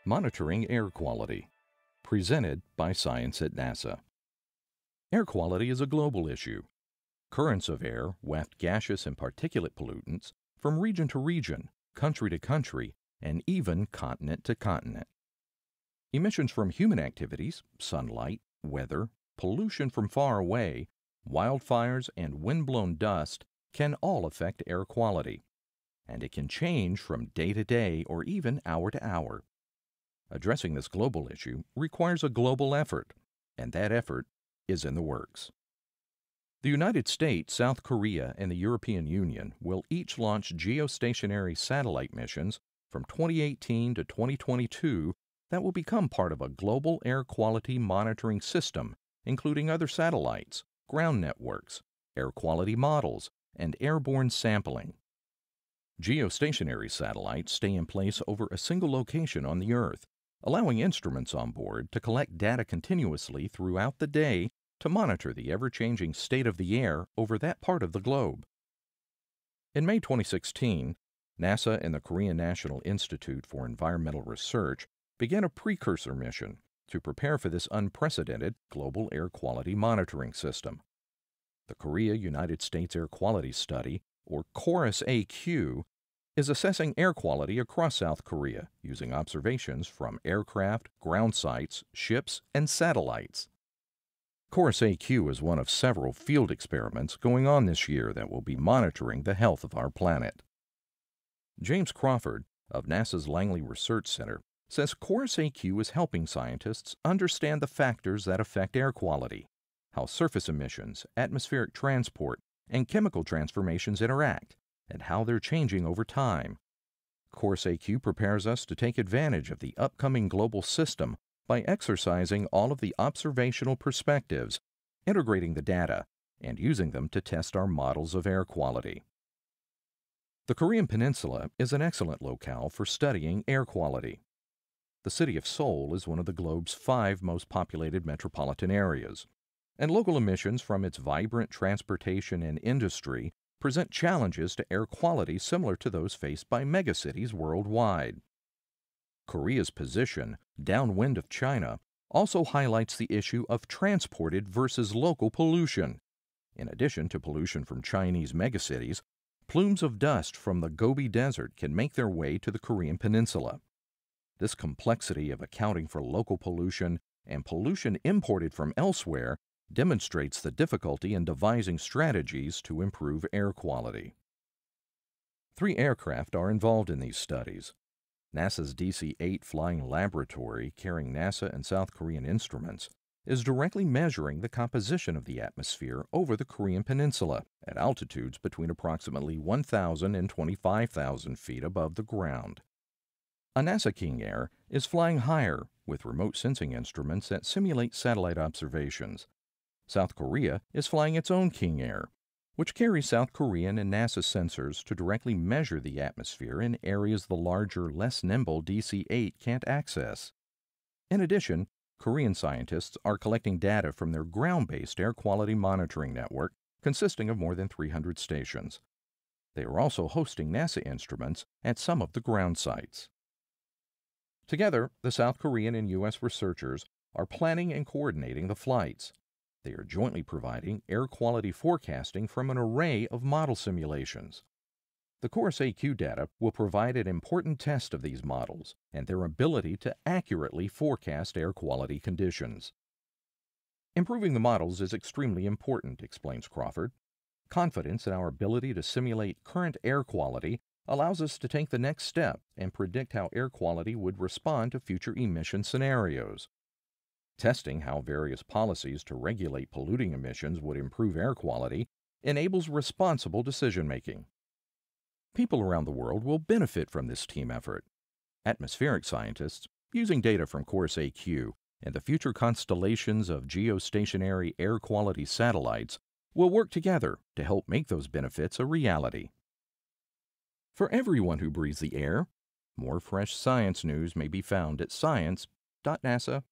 Monitoring Air Quality, presented by ScienceAtNASA. Air quality is a global issue. Currents of air waft gaseous and particulate pollutants from region to region, country to country, and even continent to continent. Emissions from human activities, sunlight, weather, pollution from far away, wildfires, and wind-blown dust can all affect air quality, and it can change from day to day or even hour to hour. Addressing this global issue requires a global effort, and that effort is in the works. The United States, South Korea, and the European Union will each launch geostationary satellite missions from 2018 to 2022 that will become part of a global air quality monitoring system, including other satellites, ground networks, air quality models, and airborne sampling. Geostationary satellites stay in place over a single location on the Earth, allowing instruments on board to collect data continuously throughout the day to monitor the ever-changing state of the air over that part of the globe. In May 2016, NASA and the Korean National Institute for Environmental Research began a precursor mission to prepare for this unprecedented global air quality monitoring system. The Korea-United States Air Quality Study, or KORUS-AQ, is assessing air quality across South Korea using observations from aircraft, ground sites, ships, and satellites. KORUS-AQ is one of several field experiments going on this year that will be monitoring the health of our planet. James Crawford of NASA's Langley Research Center says KORUS-AQ is helping scientists understand the factors that affect air quality, how surface emissions, atmospheric transport, and chemical transformations interact, and how they're changing over time. KORUS-AQ prepares us to take advantage of the upcoming global system by exercising all of the observational perspectives, integrating the data, and using them to test our models of air quality. The Korean Peninsula is an excellent locale for studying air quality. The city of Seoul is one of the globe's 5 most populated metropolitan areas, and local emissions from its vibrant transportation and industry present challenges to air quality similar to those faced by megacities worldwide. Korea's position, downwind of China, also highlights the issue of transported versus local pollution. In addition to pollution from Chinese megacities, plumes of dust from the Gobi Desert can make their way to the Korean Peninsula. This complexity of accounting for local pollution and pollution imported from elsewhere demonstrates the difficulty in devising strategies to improve air quality. 3 aircraft are involved in these studies. NASA's DC-8 flying laboratory, carrying NASA and South Korean instruments, is directly measuring the composition of the atmosphere over the Korean Peninsula at altitudes between approximately 1,000 and 25,000 feet above the ground. A NASA King Air is flying higher with remote sensing instruments that simulate satellite observations. South Korea is flying its own King Air, which carries South Korean and NASA sensors to directly measure the atmosphere in areas the larger, less nimble DC-8 can't access. In addition, Korean scientists are collecting data from their ground-based air quality monitoring network consisting of more than 300 stations. They are also hosting NASA instruments at some of the ground sites. Together, the South Korean and U.S. researchers are planning and coordinating the flights. They are jointly providing air quality forecasting from an array of model simulations. The KORUS-AQ data will provide an important test of these models and their ability to accurately forecast air quality conditions. Improving the models is extremely important, explains Crawford. Confidence in our ability to simulate current air quality allows us to take the next step and predict how air quality would respond to future emission scenarios. Testing how various policies to regulate polluting emissions would improve air quality enables responsible decision-making. People around the world will benefit from this team effort. Atmospheric scientists, using data from KORUS-AQ and the future constellations of geostationary air quality satellites, will work together to help make those benefits a reality. For everyone who breathes the air, more fresh science news may be found at science.nasa.gov.